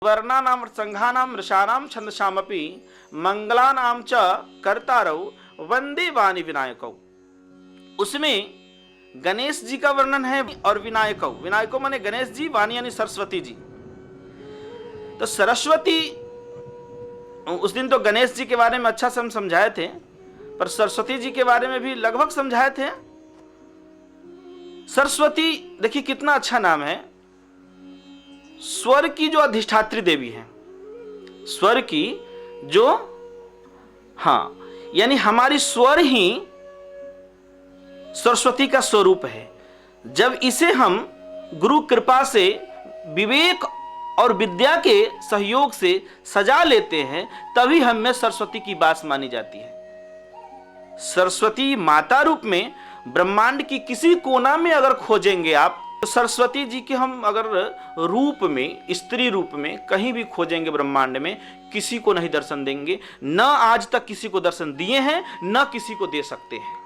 वर्णानाम संघानाम रसानाम छंदसामपि मंगलानाम च कर्तारौ वंदे वाणी विनायकौ। उसमें गणेश जी का वर्णन है और विनायकौ, विनायकौ माने गणेश जी, वाणी यानी सरस्वती जी। तो सरस्वती, उस दिन तो गणेश जी के बारे में अच्छा से हम समझाए थे, पर सरस्वती जी के बारे में भी लगभग समझाए थे। सरस्वती देखिए कितना अच्छा नाम है। स्वर की जो अधिष्ठात्री देवी है, स्वर की जो, यानी हमारी स्वर ही सरस्वती का स्वरूप है। जब इसे हम गुरु कृपा से, विवेक और विद्या के सहयोग से सजा लेते हैं, तभी हम में सरस्वती की बात मानी जाती है। सरस्वती माता रूप में ब्रह्मांड की किसी कोना में अगर खोजेंगे आप, तो सरस्वती जी के हम अगर रूप में, स्त्री रूप में कहीं भी खोजेंगे ब्रह्मांड में, किसी को नहीं दर्शन देंगे। न आज तक किसी को दर्शन दिए हैं, न किसी को दे सकते हैं।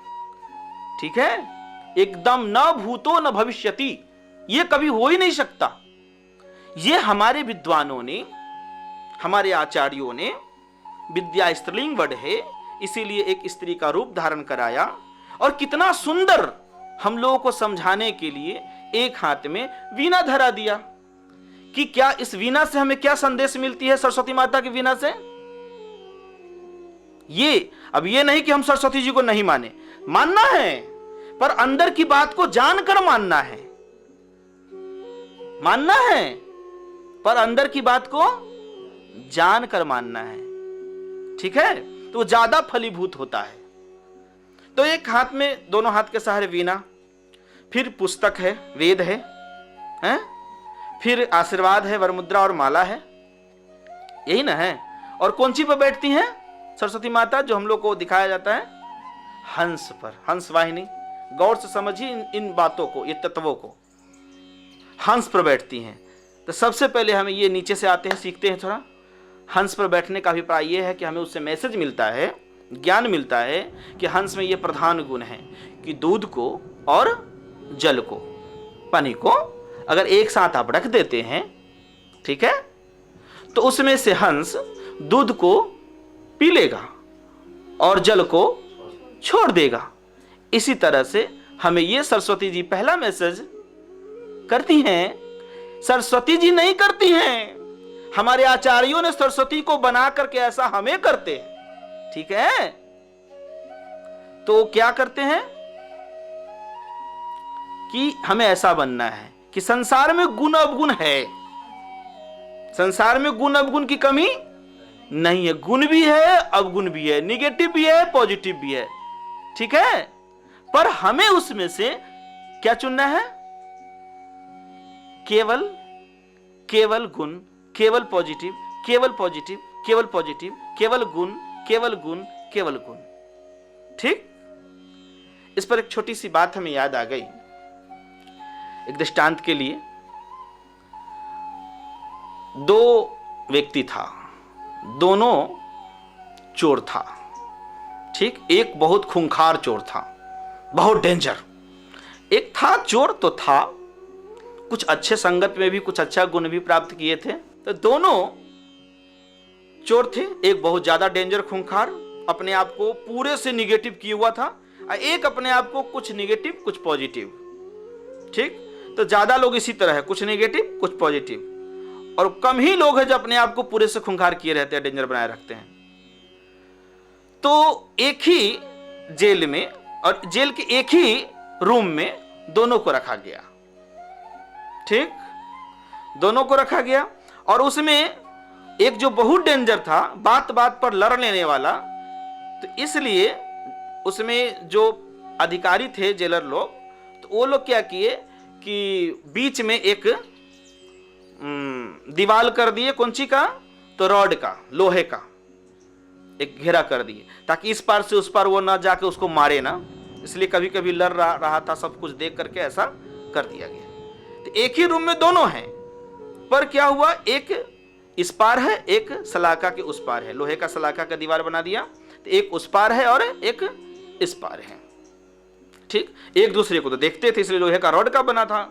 ठीक है, एकदम न भूतो न भविष्यति, ये कभी हो ही नहीं सकता। ये हमारे विद्वानों ने, हमारे आचार्यों ने, विद्या स्त्रीलिंग वर्ड है, इसीलिए एक स्त्री का रूप धारण कराया। और कितना सुंदर हम लोगों को समझाने के लिए एक हाथ में वीणा धरा दिया कि क्या इस वीणा से हमें क्या संदेश मिलती है। सरस्वती माता की वीणा से ये नहीं कि हम सरस्वती जी को नहीं माने, मानना है, पर अंदर की बात को जानकर मानना है। मानना है, पर अंदर की बात को जानकर मानना है। ठीक है, तो ज्यादा फलीभूत होता है। तो एक हाथ में, दोनों हाथ के सहारे वीणा, फिर पुस्तक है, वेद है, फिर आशीर्वाद है, वरमुद्रा और माला है, यही ना है। और कौन सी पर बैठती हैं सरस्वती माता, जो हम लोग को दिखाया जाता है हंस पर, हंस वाहिनी। गौर से समझिए इन बातों को, ये तत्वों को। हंस पर बैठती हैं। तो सबसे पहले हमें ये नीचे से आते हैं, सीखते हैं थोड़ा। हंस पर बैठने का अभिप्राय ये है कि हमें उससे मैसेज मिलता है, ज्ञान मिलता है कि हंस में ये प्रधान गुण है कि दूध को और जल को, पानी को अगर एक साथ आप रख देते हैं, ठीक है, तो उसमें से हंस दूध को पी लेगा और जल को छोड़ देगा। इसी तरह से हमें ये सरस्वती जी पहला मैसेज करती हैं। सरस्वती जी नहीं करती हैं, हमारे आचार्यों ने सरस्वती को बना करके ऐसा हमें करते हैं। ठीक है, तो क्या करते हैं कि हमें ऐसा बनना है कि संसार में गुण अवगुण है, संसार में गुण अवगुण की कमी नहीं है। गुण भी है, अवगुण भी है, निगेटिव भी है, पॉजिटिव भी है। ठीक है, पर हमें उसमें से क्या चुनना है? केवल गुण, केवल पॉजिटिव, केवल पॉजिटिव, केवल पॉजिटिव, केवल गुण, केवल गुण, केवल गुण। ठीक, इस पर एक छोटी सी बात हमें याद आ गई, एक दृष्टांत के लिए। दो व्यक्ति था, दोनों चोर था। ठीक, एक बहुत खूंखार चोर था, बहुत डेंजर। एक था चोर तो था, कुछ अच्छे संगत में भी कुछ अच्छा गुण भी प्राप्त किए थे। तो दोनों चोर थे, एक बहुत ज्यादा डेंजर खूंखार, अपने आप को पूरे से निगेटिव किया हुआ था, और एक अपने आप को कुछ निगेटिव कुछ पॉजिटिव। ठीक, तो ज्यादा लोग इसी तरह है, कुछ निगेटिव कुछ पॉजिटिव, और कम ही लोग हैं जो अपने आप को पूरे से खूंखार किए रहते हैं, डेंजर बनाए रखते हैं। तो एक ही जेल में, और जेल के एक ही रूम में दोनों को रखा गया। ठीक, दोनों को रखा गया, और उसमें एक जो बहुत डेंजर था, बात बात पर लड़ लेने वाला, तो इसलिए उसमें जो अधिकारी थे, जेलर लोग, तो वो लोग क्या किए कि बीच में एक दीवार कर दिए, कौन सी का, तो रॉड का, लोहे का एक घेरा कर दिए, ताकि इस पार से उस पार वो ना जाके उसको मारे ना। इसलिए कभी कभी लड़ रहा था, सब कुछ देख करके ऐसा कर दिया गया। तो एक ही रूम में दोनों हैं, पर क्या हुआ, एक इस पार है, एक सलाखा के उस पार है। लोहे का सलाखा का दीवार बना दिया, तो एक उस पार है और एक इस पार है। ठीक, एक दूसरे को तो देखते थे, इसलिए लोहे का रॉड का बना था।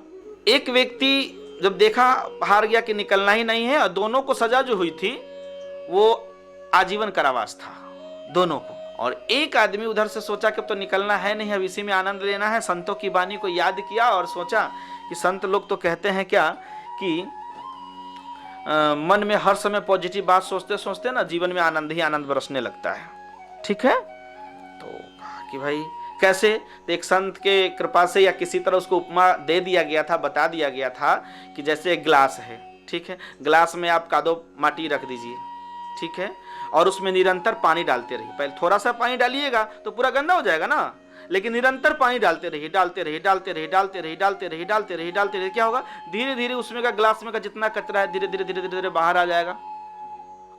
एक व्यक्ति जब देखा हार गया कि निकलना ही नहीं है, और दोनों को सजा जो हुई थी वो आजीवन कारावास था दोनों को। और एक आदमी उधर से सोचा कि अब तो निकलना है नहीं, अब इसी में आनंद लेना है। संतों की वाणी को याद किया और सोचा कि संत लोग तो कहते हैं क्या कि मन में हर समय पॉजिटिव बात सोचते सोचते ना जीवन में आनंद ही आनंद बरसने लगता है। ठीक है, तो कहा कि भाई कैसे? तो एक संत के कृपा से या किसी तरह उसको उपमा दे दिया गया था, बता दिया गया था कि जैसे एक गिलास है, ठीक है, गिलास में आप कादो माटी रख दीजिए, ठीक है, और उसमें निरंतर पानी डालते रहिए। पहले थोड़ा सा पानी डालिएगा तो पूरा गंदा हो जाएगा ना, लेकिन निरंतर पानी डालते रहिए, डालते रहिए, डालते रहिए, डालते रहिए, डालते रहिए, डालते रहिए, डालते रहिए। क्या होगा? धीरे धीरे उसमें का गिलास में का जितना कचरा है धीरे धीरे धीरे धीरे धीरे बाहर आ जाएगा,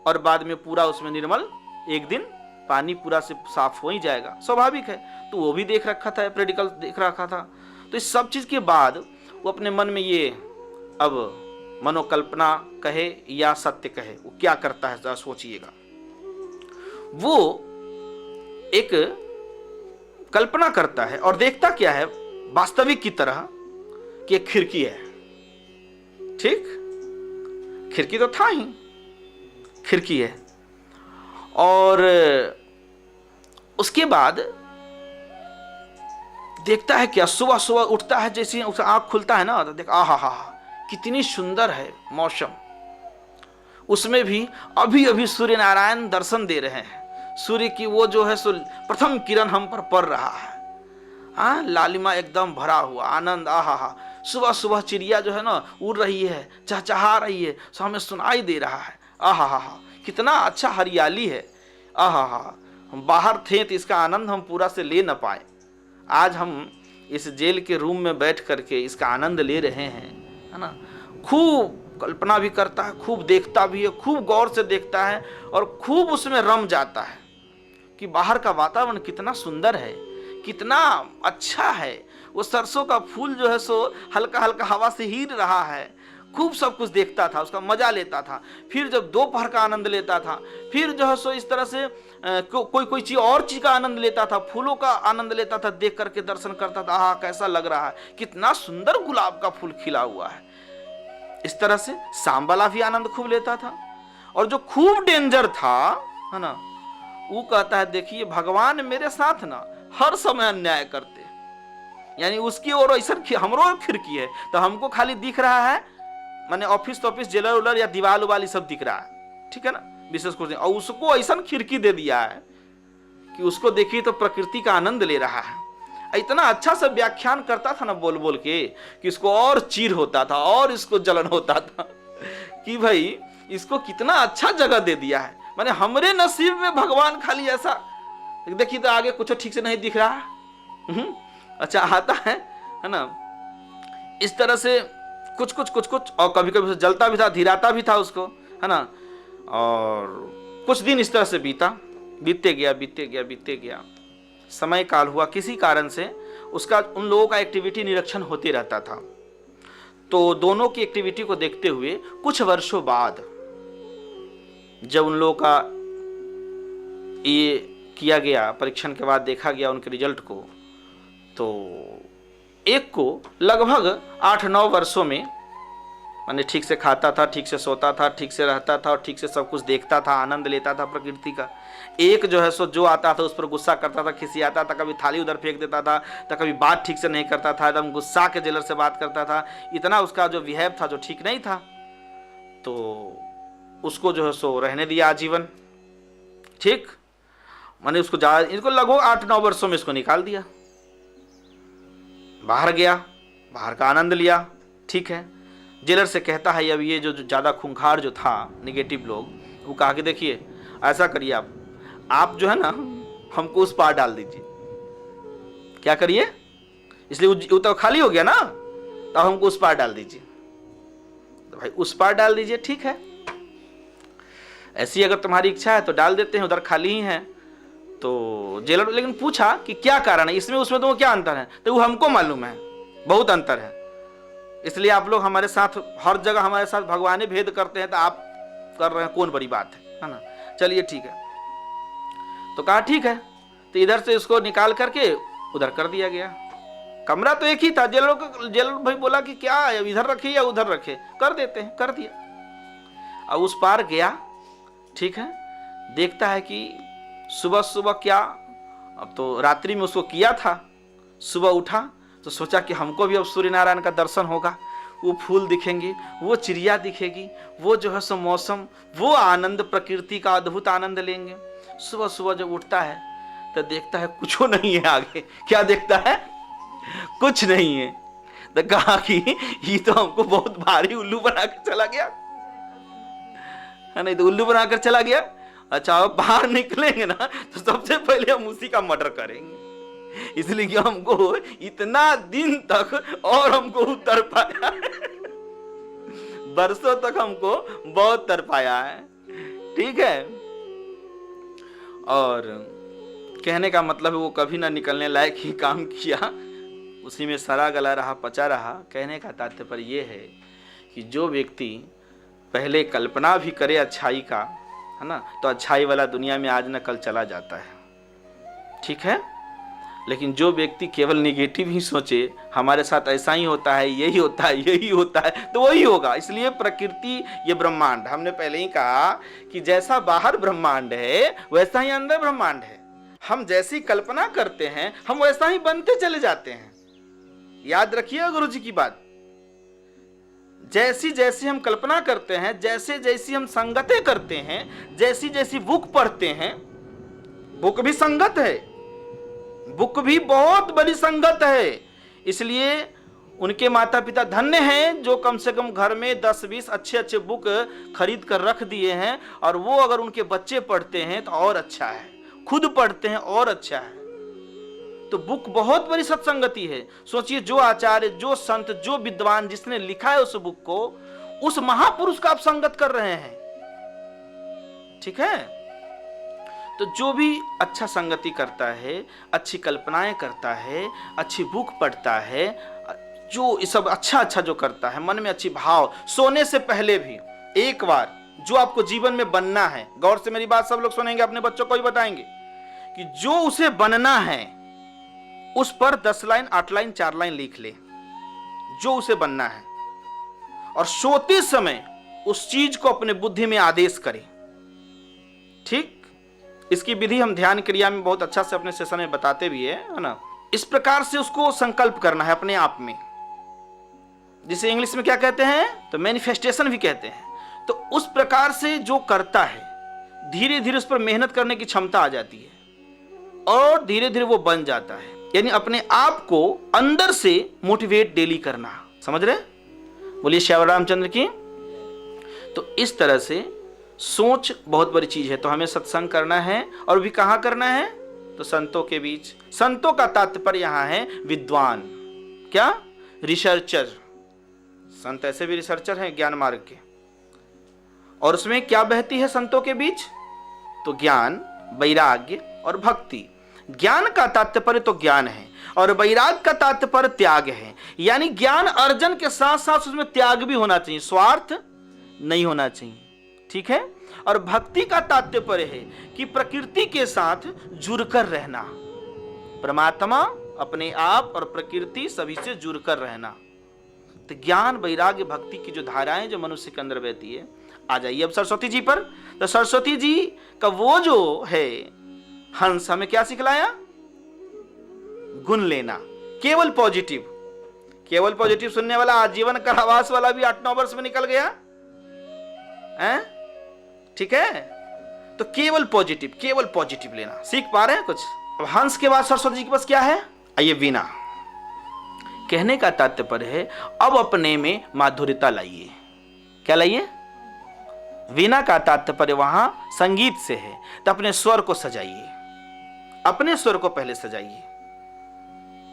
और बाद में पूरा उसमें निर्मल एक दिन पानी पूरा से साफ हो ही जाएगा। स्वाभाविक है। तो वो भी देख रखा था, प्रैक्टिकल देख रखा था। तो इस सब चीज के बाद वो अपने मन में ये अब मनोकल्पना कहे या सत्य कहे, वो क्या करता है जरा सोचिएगा। वो एक कल्पना करता है और देखता क्या है वास्तविक की तरह कि एक खिड़की है। ठीक, खिड़की तो था ही, खिड़की है। और उसके बाद देखता है क्या, सुबह सुबह उठता है, जैसे उसका आंख खुलता है ना तो देख आहा हा कितनी सुंदर है मौसम। उसमें भी अभी अभी सूर्य नारायण दर्शन दे रहे हैं, सूर्य की वो जो है सो प्रथम किरण हम पर पड़ रहा है। हाँ, लालिमा एकदम भरा हुआ आनंद। आहा हा, सुबह सुबह चिड़िया जो है ना उड़ रही है, चहचहा रही है, सो हमें सुनाई दे रहा है। आहा हा, कितना अच्छा हरियाली है। आहा हा, हम बाहर थे तो इसका आनंद हम पूरा से ले न पाए। आज हम इस जेल के रूम में बैठ करके इसका आनंद ले रहे हैं, है ना। खूब कल्पना भी करता है, खूब देखता भी है, खूब गौर से देखता है और खूब उसमें रम जाता है कि बाहर का वातावरण कितना सुंदर है, कितना अच्छा है। वो सरसों का फूल जो है सो हल्का हल्का हवा से हिल रहा है। खूब सब कुछ देखता था, उसका मजा लेता था। फिर जब दोपहर का आनंद लेता था, फिर जो है सो इस तरह से कोई चीज और चीज का आनंद लेता था, फूलों का आनंद लेता था, देख करके दर्शन करता था। आहा, कैसा लग रहा है, कितना सुंदर गुलाब का फूल खिला हुआ है। इस तरह से शाम वाला भी आनंद खूब लेता था। और जो खूब डेंजर था, है ना, वो कहता है देखिए भगवान मेरे साथ ना हर समय अन्याय करते, यानी उसकी और ऐसा हमरो खिड़की है तो हमको खाली दिख रहा है, माने ऑफिस तो ऑफिस, जेलर उलर या दीवार उवाली सब दिख रहा है, ठीक है ना, विशेष कुछ नहीं। और उसको ऐसा खिड़की दे दिया है कि उसको देखिए तो प्रकृति का आनंद ले रहा है। इतना अच्छा से व्याख्यान करता था ना बोल बोल के कि इसको और चीर होता था और इसको जलन होता था कि भाई इसको कितना अच्छा जगह दे दिया है। माने हमरे नसीब में भगवान खाली ऐसा, देखिए तो आगे कुछ ठीक से नहीं दिख रहा। अच्छा आता है ना। इस तरह से कुछ कुछ और कभी कभी जलता भी था, धीराता भी था उसको, है ना। और कुछ दिन इस तरह से बीतते गया। समय काल हुआ, किसी कारण से उसका उन लोगों का एक्टिविटी निरीक्षण होते रहता था। तो दोनों की एक्टिविटी को देखते हुए कुछ वर्षों बाद जब उन लोगों का ये किया गया, परीक्षण के बाद देखा गया उनके रिजल्ट को, तो एक को लगभग 8-9 वर्षों में, माने ठीक से खाता था, ठीक से सोता था, ठीक से रहता था और ठीक से सब कुछ देखता था, आनंद लेता था प्रकृति का। एक जो है सो जो आता था उस पर गुस्सा करता था, खिसियाता था, कभी थाली उधर फेंक देता था, तो कभी बात ठीक से नहीं करता था, एकदम गुस्सा के जेलर से बात करता था। इतना उसका जो बिहेव था जो ठीक नहीं था, तो उसको जो है सो रहने दिया आजीवन। ठीक, माने उसको इसको लगभग 8-9 वर्षों में इसको निकाल दिया, बाहर गया, बाहर का आनंद लिया। ठीक है, जेलर से कहता है अब ये जो ज़्यादा खूंखार जो था निगेटिव लोग, वो कहा कि देखिए ऐसा करिए आप जो है ना हमको उस पार डाल दीजिए। क्या करिए? इसलिए वो तो खाली हो गया ना, तो हमको उस पार डाल दीजिए। तो भाई उस पार डाल दीजिए, ठीक है, ऐसी अगर तुम्हारी इच्छा है तो डाल देते हैं, उधर खाली ही है। तो जेलर लेकिन पूछा कि क्या कारण है इसमें उसमें, तो क्या अंतर है? तो वो हमको मालूम है, बहुत अंतर है, इसलिए आप लोग हमारे साथ हर जगह हमारे साथ भगवान भेद करते हैं, तो आप कर रहे हैं कौन बड़ी बात है ना। चलिए ठीक है। तो कहा ठीक है, तो इधर से इसको निकाल करके उधर कर दिया गया। कमरा तो एक ही था। जेलर भाई बोला कि क्या इधर रखे या उधर रखे, कर देते हैं, कर दिया। अब उस पार गया, ठीक है, देखता है कि सुबह सुबह क्या, अब तो रात्रि में उसको किया था, सुबह उठा तो सोचा कि हमको भी अब सूर्य नारायण का दर्शन होगा, वो फूल दिखेंगे, वो चिड़िया दिखेगी, वो जो है सो मौसम, वो आनंद, प्रकृति का अद्भुत आनंद लेंगे। सुबह सुबह जब उठता है तो देखता है कुछ नहीं है आगे। क्या देखता है? कुछ नहीं है। तो कहा कि ये तो हमको बहुत भारी उल्लू बना के चला गया है, नहीं तो उल्लू बनाकर चला गया। अच्छा, अब बाहर निकलेंगे ना तो सबसे पहले हम उसी का मर्डर करेंगे, इसलिए कि हमको इतना दिन तक और हमको उतर पाया बरसों तक हमको बहुत तर पाया है, ठीक है। और कहने का मतलब है वो कभी ना निकलने लायक ही काम किया, उसी में सड़ा गला रहा, पचा रहा। कहने का तात्पर्य ये है कि जो व्यक्ति पहले कल्पना भी करे अच्छाई का, है ना, तो अच्छाई वाला दुनिया में आज न कल चला जाता है, ठीक है। लेकिन जो व्यक्ति केवल निगेटिव ही सोचे, हमारे साथ ऐसा ही होता है, यही होता है, यही होता है, तो वही होगा। इसलिए प्रकृति, ये ब्रह्मांड, हमने पहले ही कहा कि जैसा बाहर ब्रह्मांड है वैसा ही अंदर ब्रह्मांड है। हम जैसी कल्पना करते हैं हम वैसा ही बनते चले जाते हैं। याद रखिए गुरु जी की बात, जैसी जैसी हम कल्पना करते हैं, जैसे जैसी हम संगतें करते हैं, जैसी जैसी बुक पढ़ते हैं, बुक भी संगत है, बुक भी बहुत बड़ी संगत है। इसलिए उनके माता पिता धन्य हैं जो कम से कम घर में 10-20 अच्छे अच्छे बुक खरीद कर रख दिए हैं, और वो अगर उनके बच्चे पढ़ते हैं तो और अच्छा है, खुद पढ़ते हैं और अच्छा है। तो बुक बहुत बड़ी सत्संगति है। सोचिए, जो आचार्य, जो संत, जो विद्वान जिसने लिखा है उस बुक को, उस महापुरुष का आप संगत कर रहे हैं, ठीक है। तो जो भी अच्छा संगति करता है, अच्छी कल्पनाएं करता है, अच्छी बुक पढ़ता है, जो ये सब अच्छा अच्छा जो करता है, मन में अच्छी भाव, सोने से पहले भी एक बार जो आपको जीवन में बनना है, गौर से मेरी बात सब लोग सुनेंगे, अपने बच्चों को भी बताएंगे कि जो उसे बनना है उस पर 10 लाइन, 8 लाइन, 4 लाइन लिख ले, जो उसे बनना है, और सोते समय उस चीज को अपने बुद्धि में आदेश करे, ठीक। इसकी विधि हम ध्यान क्रिया में बहुत अच्छा से अपने सेशन में बताते भी है ना। इस प्रकार से उसको संकल्प करना है अपने आप में, जिसे इंग्लिश में क्या कहते हैं, तो मैनिफेस्टेशन भी कहते हैं। तो उस प्रकार से जो करता है, धीरे धीरे उस पर मेहनत करने की क्षमता आ जाती है और धीरे धीरे वो बन जाता है। यानी अपने आप को अंदर से मोटिवेट डेली करना, समझ रहे? बोलिए श्याम रामचंद्र की। तो इस तरह से सोच बहुत बड़ी चीज है। तो हमें सत्संग करना है, और भी कहाँ करना है, तो संतों के बीच। संतों का तात्पर्य यहाँ है विद्वान, क्या, रिसर्चर। संत ऐसे भी रिसर्चर हैं ज्ञान मार्ग के, और उसमें क्या बहती है संतों के बीच, तो ज्ञान, वैराग्य और भक्ति। ज्ञान का तात्पर्य तो ज्ञान है, और वैराग्य का तात्पर्य त्याग है। यानी ज्ञान अर्जन के साथ साथ उसमें त्याग भी होना चाहिए, स्वार्थ नहीं होना चाहिए, ठीक है। और भक्ति का तात्पर्य है कि प्रकृति के साथ जुड़कर रहना, परमात्मा, अपने आप और प्रकृति सभी से जुड़कर रहना। तो ज्ञान, वैराग्य, भक्ति की जो धाराएं जो मनुष्य के अंदर बहती है। आ जाइए अब सरस्वती जी पर। तो सरस्वती जी का वो जो है हंस, हमें क्या सिखलाया, गुण लेना, केवल पॉजिटिव। केवल पॉजिटिव सुनने वाला आजीवन कारावास वाला भी 8-9 वर्ष में निकल गया है, ठीक है। तो केवल पॉजिटिव लेना सीख पा रहे हैं कुछ। अब हंस के बाद सरस्वती जी के पास क्या है, आइए वीणा। कहने का तात्पर्य है अब अपने में माधुर्यता लाइए। क्या लाइए, वीणा का तात्पर्य वहां संगीत से है। तो अपने स्वर को सजाइए, अपने स्वर को पहले सजाइए,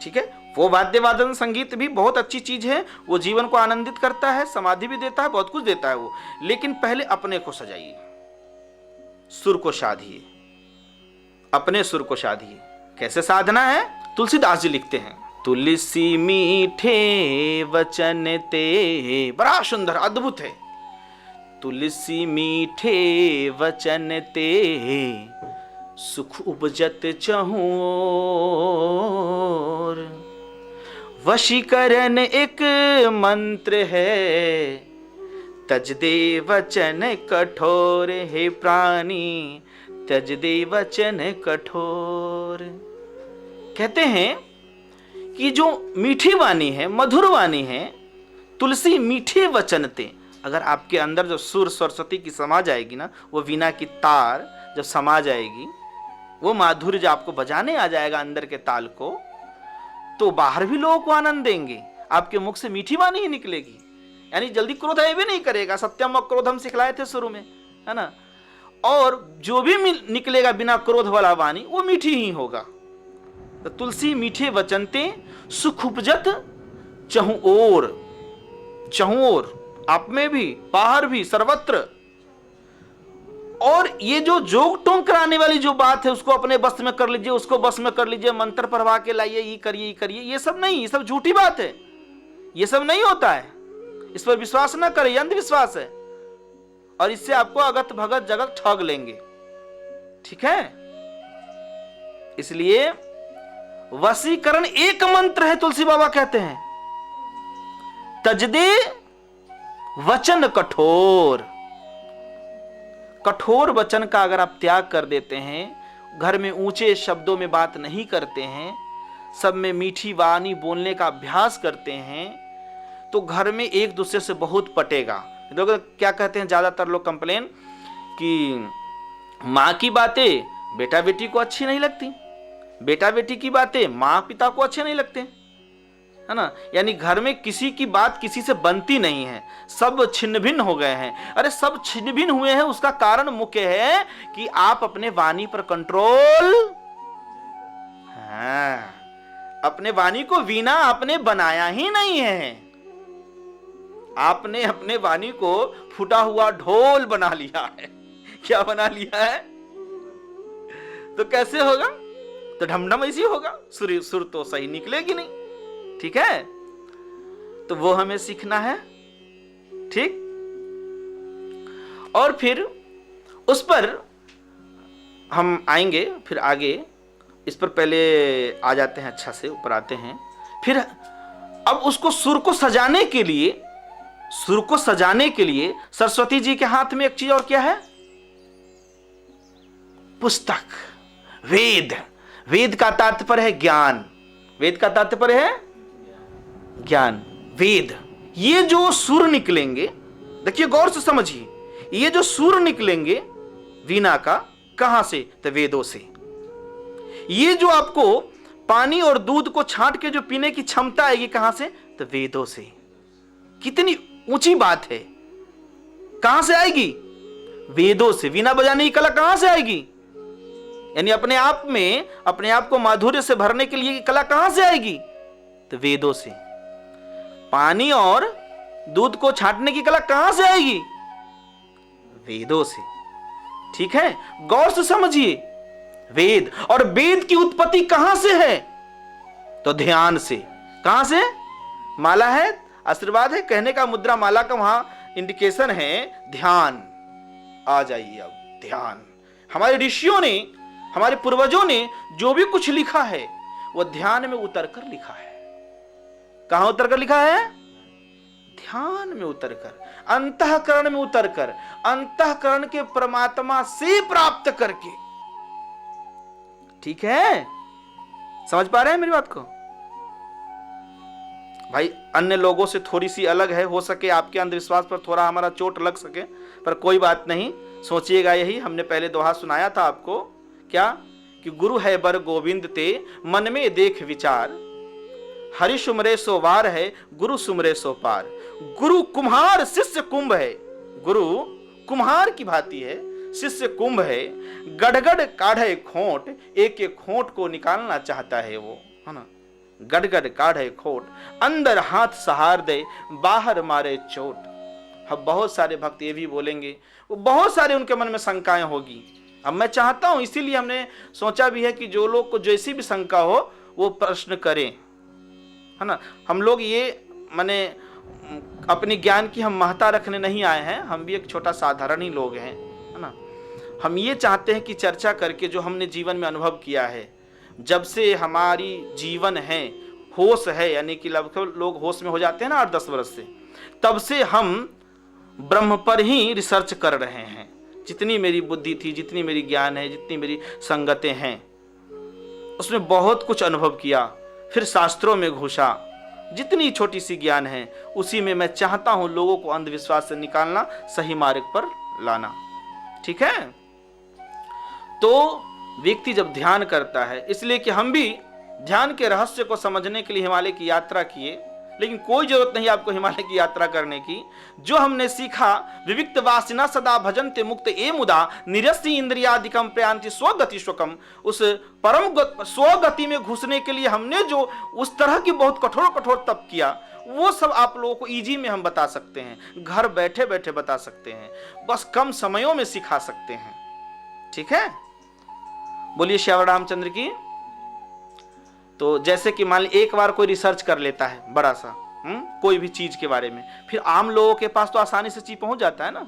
ठीक है। वो वाद्य वादन संगीत भी बहुत अच्छी चीज है, वो जीवन को आनंदित करता है, समाधि भी देता है, बहुत कुछ देता है वो, लेकिन पहले अपने को सजाइए, सुर को साधिए, अपने सुर को साधिए। कैसे साधना है, तुलसीदास जी लिखते हैं, तुलसी मीठे वचन ते, बड़ा सुंदर अद्भुत है। तुलसी मीठे वचन ते, सुख उपजत चहुओर, वशीकरण एक मंत्र है, तज दे वचन कठोर, हे प्राणी तज दे वचन कठोर। कहते हैं कि जो मीठी वाणी है, मधुर वाणी है, तुलसी मीठे वचन ते। अगर आपके अंदर जो सुर सरस्वती की समा जाएगी ना, वो वीणा की तार जब समा जाएगी, वो माधुर्य जो आपको बजाने आ जाएगा अंदर के ताल को, तो बाहर भी लोगों को आनंद देंगे। आपके मुख से मीठी वाणी ही निकलेगी, यानी जल्दी क्रोध है भी नहीं करेगा। सत्यम क्रोधम सिखलाए थे शुरू में, है ना। और जो भी निकलेगा बिना क्रोध वाला वाणी, वो मीठी ही होगा। तो तुलसी मीठे वचनते, सुख उपजत चहु ओर, चहु ओर, आप में भी बाहर भी सर्वत्र। और ये जो जोग टोंग कराने वाली जो बात है, उसको अपने बस में कर लीजिए, उसको बस में कर लीजिए, मंत्र पढ़वा के लाइए, ये करिए ये करिए, ये सब नहीं, ये सब झूठी बात है, ये सब नहीं होता है। इस पर विश्वास ना करिए, अंधविश्वास है, और इससे आपको अगत भगत जगत ठग लेंगे। ठीक है, इसलिए वशीकरण एक मंत्र है, तुलसी बाबा कहते हैं, तजदे वचन कठोर। कठोर वचन का अगर आप त्याग कर देते हैं, घर में ऊंचे शब्दों में बात नहीं करते हैं, सब में मीठी वाणी बोलने का अभ्यास करते हैं, तो घर में एक दूसरे से बहुत पटेगा। लोग क्या कहते हैं, ज्यादातर लोग कंप्लेन कि माँ की बातें बेटा बेटी को अच्छी नहीं लगती, बेटा बेटी की बातें माँ पिता को अच्छे नहीं लगते, है ना। यानी घर में किसी की बात किसी से बनती नहीं है, सब छिन्न भिन्न हो गए हैं। अरे सब छिन्न भिन्न हुए हैं, उसका कारण मुख्य है कि आप अपने वाणी पर कंट्रोल, हाँ, अपने वाणी को वीणा आपने बनाया ही नहीं है, आपने अपने वाणी को फूटा हुआ ढोल बना लिया है। क्या बना लिया है? तो कैसे होगा? तो ढमढम ऐसी होगा, सुर तो सही निकलेगी नहीं। ठीक है, तो वो हमें सीखना है। ठीक, और फिर उस पर हम आएंगे, फिर आगे इस पर पहले आ जाते हैं, अच्छा से ऊपर आते हैं। फिर अब उसको सुर को सजाने के लिए, सुर को सजाने के लिए सरस्वती जी के हाथ में एक चीज और क्या है? पुस्तक, वेद। वेद का तात्पर्य है ज्ञान, वेद का तात्पर्य है ज्ञान, वेद। ये जो सुर निकलेंगे, देखिए गौर से समझिए, ये जो सुर निकलेंगे वीणा का, कहां से? तो वेदों से। ये जो आपको पानी और दूध को छांट के जो पीने की क्षमता आएगी, कहां से? तो वेदों से। कितनी ऊंची बात है, कहां से आएगी? वेदों से। वीणा बजाने की कला कहां से आएगी? यानी अपने आप में, अपने आप को माधुर्य से भरने के लिए कला कहां से आएगी? तो वेदों से। पानी और दूध को छांटने की कला कहां से आएगी? वेदों से। ठीक है, गौर से समझिए, वेद। और वेद की उत्पत्ति कहां से है? तो ध्यान से। कहां से? माला है, आशीर्वाद है, कहने का मुद्रा माला का वहां इंडिकेशन है ध्यान। आ जाइए अब, ध्यान। हमारे ऋषियों ने, हमारे पूर्वजों ने जो भी कुछ लिखा है, वो ध्यान में उतर कर लिखा है। कहां उतर कर लिखा है? ध्यान में उतर कर, अंतःकरण में उतर कर, अंतःकरण के परमात्मा से प्राप्त करके। ठीक है, समझ पा रहे हैं मेरी बात को? भाई अन्य लोगों से थोड़ी सी अलग है, हो सके आपके अंधविश्वास पर थोड़ा हमारा चोट लग सके, पर कोई बात नहीं। सोचिएगा, यही हमने पहले दोहा सुनाया था आपको, क्या कि गुरु है बर गोविंद ते, मन में देख विचार, हरि सुमरे सो वार है, गुरु सुमरे सो पार। गुरु कुम्हार, शिष्य कुंभ है। गुरु कुम्हार की भांति है, शिष्य कुंभ है। गड़गड़ काढ़े खोट, एक एक खोट को निकालना चाहता है वो, है ना। गड़गड़ काढ़े खोट, अंदर हाथ सहार दे, बाहर मारे चोट। अब बहुत सारे भक्त ये भी बोलेंगे, वो बहुत सारे उनके मन में शंकाएं होगी। अब मैं चाहता हूं, इसीलिए हमने सोचा भी है कि जो लोग को जैसी भी शंका हो वो प्रश्न करें, है ना। हम लोग ये माने अपनी ज्ञान की हम महत्ता रखने नहीं आए हैं, हम भी एक छोटा साधारण ही लोग हैं, है ना। हम ये चाहते हैं कि चर्चा करके जो हमने जीवन में अनुभव किया है, जब से हमारी जीवन है, होश है, यानी कि लगभग लोग होश में हो जाते हैं ना 8-10 वर्ष से, तब से हम ब्रह्म पर ही रिसर्च कर रहे हैं। जितनी मेरी बुद्धि थी, जितनी मेरी ज्ञान है, जितनी मेरी संगतें हैं, उसमें बहुत कुछ अनुभव किया, फिर शास्त्रों में घुसा, जितनी छोटी सी ज्ञान है उसी में मैं चाहता हूं लोगों को अंधविश्वास से निकालना, सही मार्ग पर लाना। ठीक है, तो व्यक्ति जब ध्यान करता है, इसलिए कि हम भी ध्यान के रहस्य को समझने के लिए हिमालय की यात्रा किए, लेकिन कोई जरूरत नहीं आपको हिमालय की यात्रा करने की। जो हमने सीखा, विविक्त वासिना सदा भजन्ते मुक्त ए मुदा निरस्य इंद्रियादिकम प्रयांति स्वगति स्वकम, उस परम स्वगति में घुसने के लिए हमने जो उस तरह की बहुत कठोर कठोर तप किया, वो सब आप लोगों को इजी में हम बता सकते हैं, घर बैठे बैठे बता सकते हैं, बस कम समयों में सिखा सकते हैं। ठीक है, बोलिए श्यावर रामचंद्र की। तो जैसे कि मान ली एक बार कोई रिसर्च कर लेता है बड़ा सा कोई भी चीज के बारे में, फिर आम लोगों के पास तो आसानी से चीज पहुंच जाता है ना।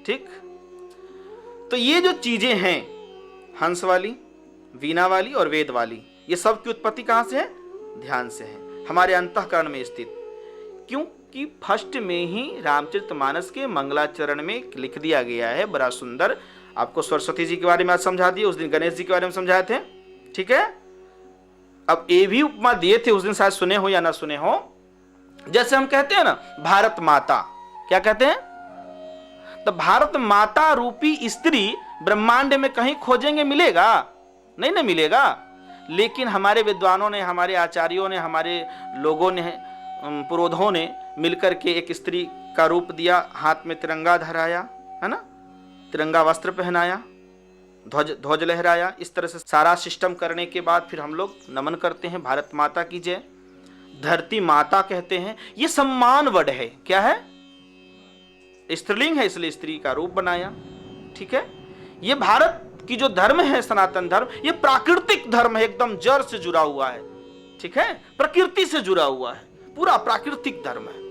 ठीक, तो ये जो चीजें हैं, हंस वाली, वीणा वाली और वेद वाली, ये सब की उत्पत्ति कहां से है? ध्यान से है, हमारे अंतःकरण में स्थित। क्योंकि फर्स्ट में ही रामचरितमानस के मंगलाचरण में लिख दिया गया है, बड़ा सुंदर। आपको सरस्वती जी के बारे में आज समझा दिए, उस दिन गणेश जी के बारे में समझाए थे। ठीक है, अब ये भी उपमा दिए थे उस दिन, शायद सुने हो या ना सुने हो। जैसे हम कहते हैं ना भारत माता, क्या कहते हैं? तो भारत माता रूपी स्त्री ब्रह्मांड में कहीं खोजेंगे, मिलेगा? नहीं ना मिलेगा। लेकिन हमारे विद्वानों ने, हमारे आचार्यों ने, हमारे लोगों ने, पुरोधों ने मिलकर के एक स्त्री का रूप दिया, हाथ में तिरंगा धराया, है ना, तिरंगा वस्त्र पहनाया, ध्वज लहराया। इस तरह से सारा सिस्टम करने के बाद फिर हम लोग नमन करते हैं, भारत माता की जय। धरती माता कहते हैं, ये सम्मान वर्ड है। क्या है? स्त्रीलिंग है, इसलिए स्त्री का रूप बनाया। ठीक है, ये भारत की जो धर्म है, सनातन धर्म, ये प्राकृतिक धर्म है, एकदम जड़ से जुड़ा हुआ है। ठीक है, प्रकृति से जुड़ा हुआ है, पूरा प्राकृतिक धर्म है।